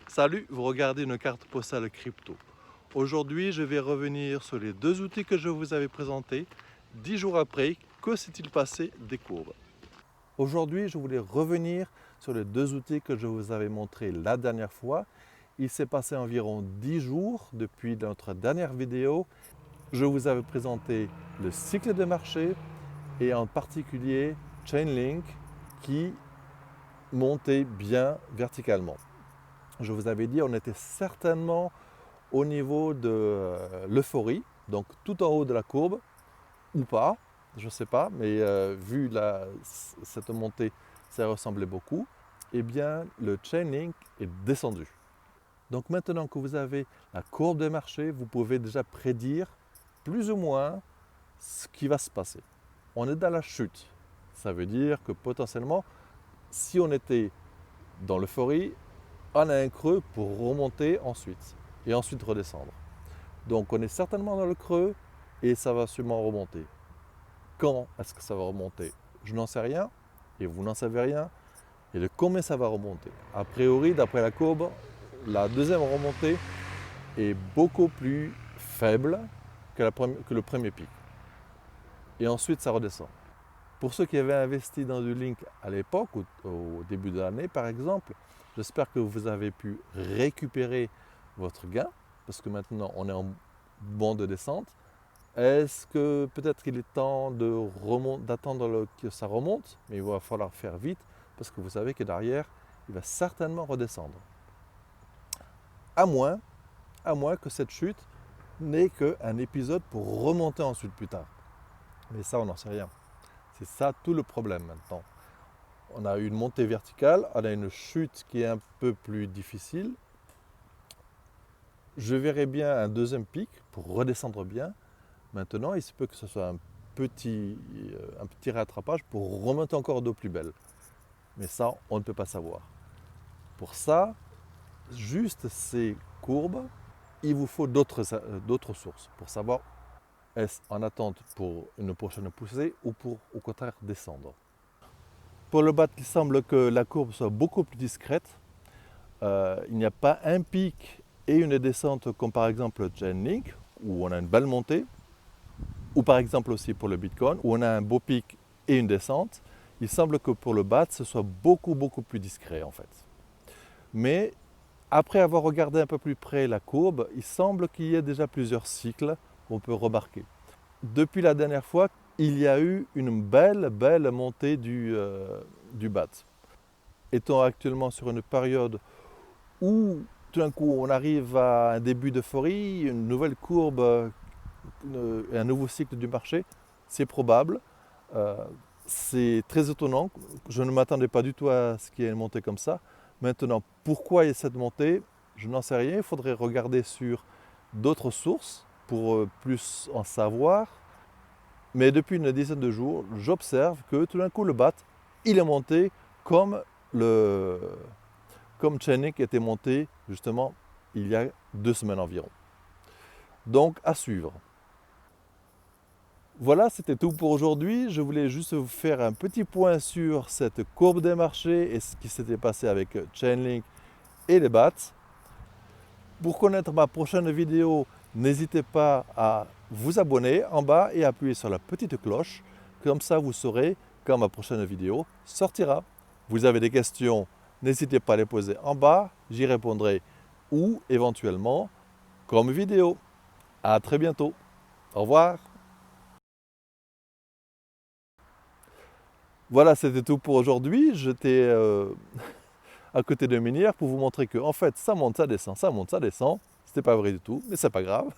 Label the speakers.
Speaker 1: Salut, vous regardez une carte postale crypto. Aujourd'hui, je vais revenir sur les deux outils que je vous avais présentés. 10 jours après, que s'est-il passé des courbes? Aujourd'hui, je voulais revenir sur les deux outils que je vous avais montrés la dernière fois. Il s'est passé environ 10 jours depuis notre dernière vidéo. Je vous avais présenté le cycle de marché et en particulier Chainlink qui montait bien verticalement. Je vous avais dit on était certainement au niveau de l'euphorie, donc tout en haut de la courbe, ou pas, je ne sais pas, mais vu cette montée, ça ressemblait beaucoup, eh bien le Chainlink est descendu. Donc maintenant que vous avez la courbe des marchés, vous pouvez déjà prédire plus ou moins ce qui va se passer. On est dans la chute. Ça veut dire que potentiellement, si on était dans l'euphorie, on a un creux pour remonter ensuite et ensuite redescendre. Donc on est certainement dans le creux et ça va sûrement remonter. Quand est-ce que ça va remonter? Je n'en sais rien et vous n'en savez rien. Et de combien ça va remonter? A priori, d'après la courbe, la deuxième remontée est beaucoup plus faible que le premier pic. Et ensuite, ça redescend. Pour ceux qui avaient investi dans du Link à l'époque, au début de l'année par exemple, j'espère que vous avez pu récupérer votre gain, parce que maintenant on est en bande de descente. Est-ce que peut-être qu'il est temps d'attendre que ça remonte, mais il va falloir faire vite, parce que vous savez que derrière, il va certainement redescendre. À moins que cette chute n'ait qu'un épisode pour remonter ensuite plus tard. Mais ça, on n'en sait rien. C'est ça tout le problème maintenant. On a une montée verticale, on a une chute qui est un peu plus difficile. Je verrai bien un deuxième pic pour redescendre bien. Maintenant, il se peut que ce soit un petit rattrapage pour remonter encore d'eau plus belle. Mais ça, on ne peut pas savoir. Pour ça, juste ces courbes, il vous faut d'autres sources pour savoir est-ce en attente pour une prochaine poussée ou pour au contraire descendre. Pour le BAT, il semble que la courbe soit beaucoup plus discrète. Il n'y a pas un pic et une descente comme par exemple le Chainlink, où on a une belle montée, ou par exemple aussi pour le Bitcoin, où on a un beau pic et une descente. Il semble que pour le BAT, ce soit beaucoup plus discret en fait. Mais après avoir regardé un peu plus près la courbe, il semble qu'il y ait déjà plusieurs cycles qu'on peut remarquer. Depuis la dernière fois, il y a eu une belle montée du BAT. Étant actuellement sur une période où tout d'un coup on arrive à un début d'euphorie, une nouvelle courbe, un nouveau cycle du marché, c'est probable. C'est très étonnant, je ne m'attendais pas du tout à ce qu'il y ait une montée comme ça. Maintenant, pourquoi il y a cette montée? Je n'en sais rien, il faudrait regarder sur d'autres sources pour plus en savoir. Mais depuis une dizaine de jours, j'observe que tout d'un coup le BAT, il est monté comme Chainlink était monté justement il y a 2 semaines environ. Donc à suivre. Voilà, c'était tout pour aujourd'hui. Je voulais juste vous faire un petit point sur cette courbe des marchés et ce qui s'était passé avec Chainlink et les BAT. Pour connaître ma prochaine vidéo, n'hésitez pas à vous abonner en bas et appuyer sur la petite cloche. Comme ça, vous saurez quand ma prochaine vidéo sortira. Vous avez des questions, n'hésitez pas à les poser en bas. J'y répondrai ou éventuellement comme vidéo. À très bientôt. Au revoir. Voilà, c'était tout pour aujourd'hui. J'étais à côté de minière pour vous montrer que en fait, ça monte, ça descend, ça monte, ça descend. C'était pas vrai du tout, mais c'est pas grave.